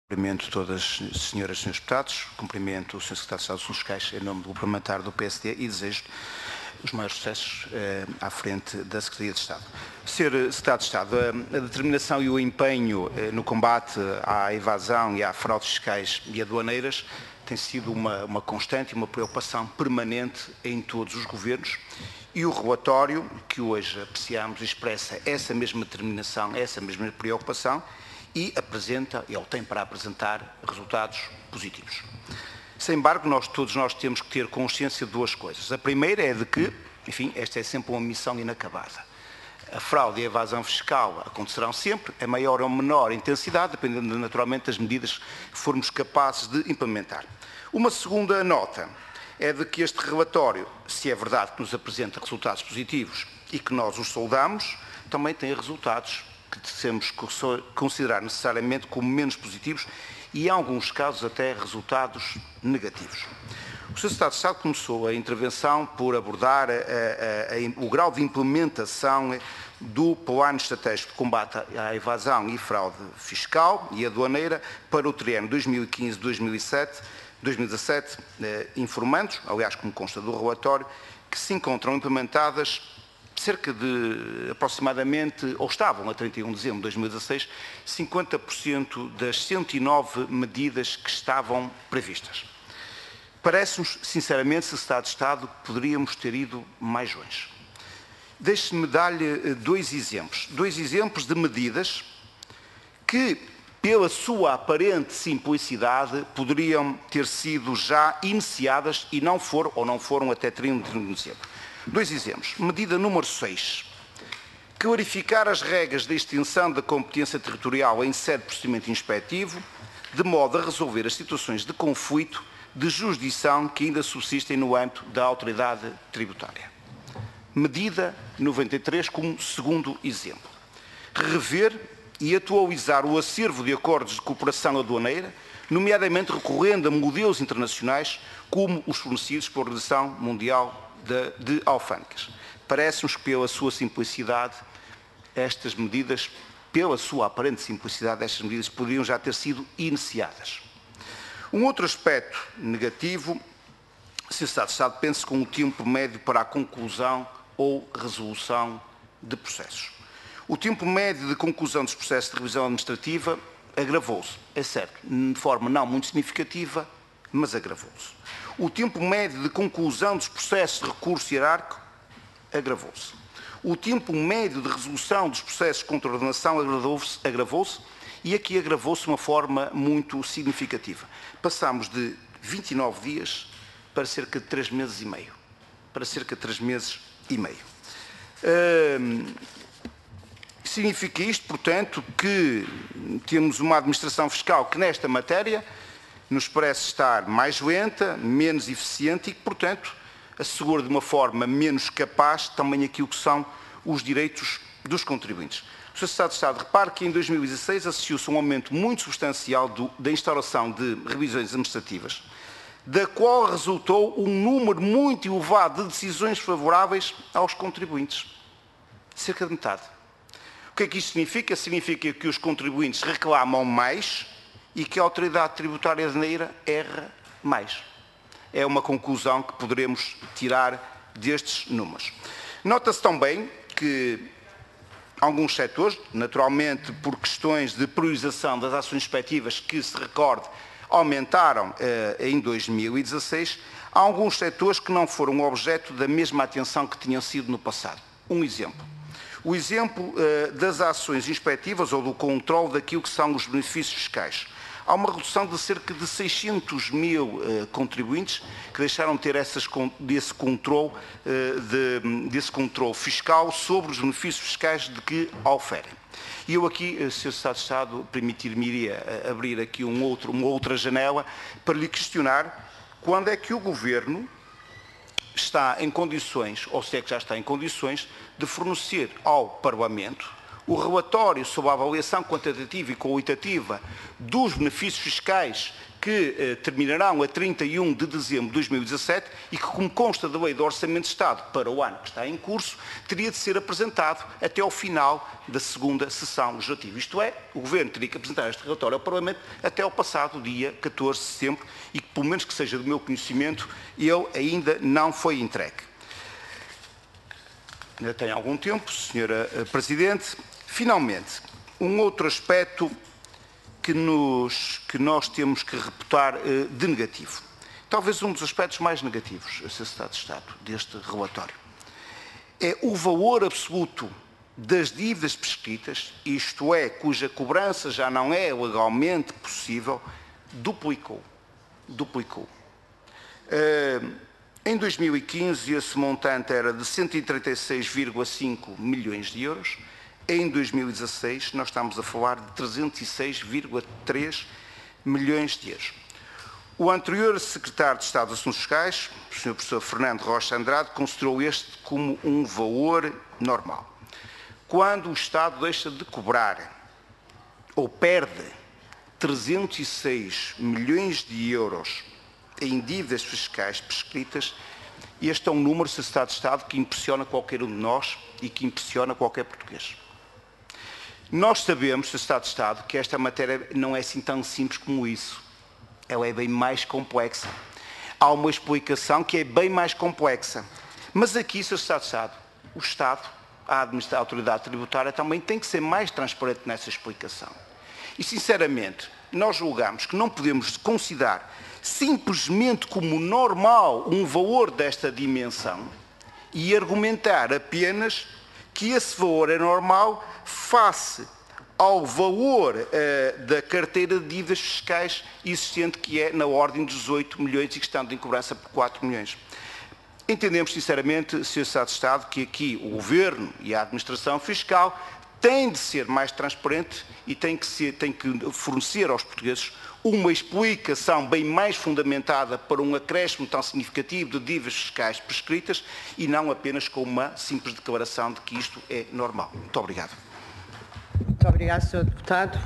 Cumprimento todas as senhoras e senhores deputados, cumprimento o Sr. Secretário de Estado dos Fiscais em nome do Grupo Parlamentar do PSD e desejo os maiores sucessos à frente da Secretaria de Estado. Sr. Secretário de Estado, a determinação e o empenho no combate à evasão e à fraudes fiscais e aduaneiras tem sido uma constante e uma preocupação permanente em todos os governos e o relatório que hoje apreciamos expressa essa mesma determinação, essa mesma preocupação e apresenta, ele tem para apresentar resultados positivos. Sem embargo, todos nós temos que ter consciência de duas coisas. A primeira é de que, enfim, esta é sempre uma missão inacabada. A fraude e a evasão fiscal acontecerão sempre, a maior ou menor intensidade, dependendo naturalmente das medidas que formos capazes de implementar. Uma segunda nota é de que este relatório, se é verdade que nos apresenta resultados positivos e que nós os saudamos, também tem resultados que temos que considerar necessariamente como menos positivos e, em alguns casos, até resultados negativos. O Sr. Secretário de Estado começou a intervenção por abordar o grau de implementação do Plano Estratégico de Combate à Evasão e Fraude Fiscal e Aduaneira para o triênio 2015-2017, informando, aliás, como consta do relatório, que se encontram implementadas cerca de, aproximadamente, ou estavam a 31 de dezembro de 2016, 50% das 109 medidas que estavam previstas. Parece-nos, sinceramente, Sr. Secretário de Estado, que poderíamos ter ido mais longe. Deixe-me dar-lhe dois exemplos de medidas que, pela sua aparente simplicidade, poderiam ter sido já iniciadas e não foram até 31 de dezembro. Dois exemplos. Medida número 6. Clarificar as regras de extensão da competência territorial em sede de procedimento inspectivo, de modo a resolver as situações de conflito de jurisdição que ainda subsistem no âmbito da autoridade tributária. Medida 93 como segundo exemplo. Rever e atualizar o acervo de acordos de cooperação aduaneira, nomeadamente recorrendo a modelos internacionais como os fornecidos pela Organização Mundial de Alfândegas. Parece-nos que, pela sua simplicidade, estas medidas, pela sua aparente simplicidade, estas medidas poderiam já ter sido iniciadas. Um outro aspecto negativo, Sr. Secretário de Estado, pense com o tempo médio para a conclusão ou resolução de processos. O tempo médio de conclusão dos processos de revisão administrativa agravou-se, é certo, de forma não muito significativa, mas agravou-se. O tempo médio de conclusão dos processos de recurso hierárquico agravou-se. O tempo médio de resolução dos processos de contraordenação agravou-se e aqui agravou-se de uma forma muito significativa. Passámos de 29 dias para cerca de 3 meses e meio. Significa isto, portanto, que temos uma administração fiscal que, nesta matéria, nos parece estar mais lenta, menos eficiente e que, portanto, assegura de uma forma menos capaz também aquilo que são os direitos dos contribuintes. O Sr. Secretário de Estado, repare que em 2016 assistiu-se a um aumento muito substancial da instauração de revisões administrativas, da qual resultou um número muito elevado de decisões favoráveis aos contribuintes. Cerca de metade. O que é que isto significa? Significa que os contribuintes reclamam mais e que a autoridade tributária aduaneira erra mais. É uma conclusão que poderemos tirar destes números. Nota-se também que alguns setores, naturalmente por questões de priorização das ações inspectivas que, se recorde, aumentaram em 2016, há alguns setores que não foram objeto da mesma atenção que tinham sido no passado. Um exemplo. O exemplo das ações inspectivas ou do controle daquilo que são os benefícios fiscais. Há uma redução de cerca de 600 mil contribuintes que deixaram de ter desse controle fiscal sobre os benefícios fiscais de que oferem. E eu aqui, Sr. Secretário de Estado, permitir-me-iria abrir aqui uma outra janela para lhe questionar quando é que o Governo está em condições, ou se é que já está em condições, de fornecer ao Parlamento o relatório sobre a avaliação quantitativa e qualitativa dos benefícios fiscais que terminarão a 31 de dezembro de 2017 e que, como consta da Lei do Orçamento de Estado para o ano que está em curso, teria de ser apresentado até ao final da segunda sessão legislativa. Isto é, o Governo teria que apresentar este relatório ao Parlamento até ao passado dia 14 de setembro e que, pelo menos que seja do meu conhecimento, ele ainda não foi entregue. Ainda tem algum tempo, Senhora Presidente. Finalmente, um outro aspecto que nós temos que reputar de negativo. Talvez um dos aspectos mais negativos, a Sociedade de Estado, deste relatório. É o valor absoluto das dívidas prescritas, isto é, cuja cobrança já não é legalmente possível, duplicou. Em 2015, esse montante era de 136,5 milhões de euros. Em 2016, nós estamos a falar de 306,3 milhões de euros. O anterior secretário de Estado de Assuntos Fiscais, o Sr. Professor Fernando Rocha Andrade, considerou este como um valor normal. Quando o Estado deixa de cobrar ou perde 306 milhões de euros em dívidas fiscais prescritas, este é um número, Sr. Secretário de Estado, que impressiona qualquer um de nós e que impressiona qualquer português. Nós sabemos, Sr. Secretário de Estado, que esta matéria não é assim tão simples como isso. Ela é bem mais complexa. Há uma explicação que é bem mais complexa. Mas aqui, Sr. Secretário de Estado, o Estado, a autoridade tributária também tem que ser mais transparente nessa explicação. E, sinceramente, nós julgamos que não podemos considerar simplesmente como normal um valor desta dimensão e argumentar apenas que esse valor é normal face ao valor da carteira de dívidas fiscais existente, que é na ordem de 18 milhões e que estão em cobrança por 4 milhões. Entendemos, sinceramente, Sr. Secretário de Estado, que aqui o Governo e a Administração Fiscal têm de ser mais transparente e têm que fornecer aos portugueses uma explicação bem mais fundamentada para um acréscimo tão significativo de dívidas fiscais prescritas e não apenas com uma simples declaração de que isto é normal. Muito obrigado. Muito obrigado, Sr. Deputado.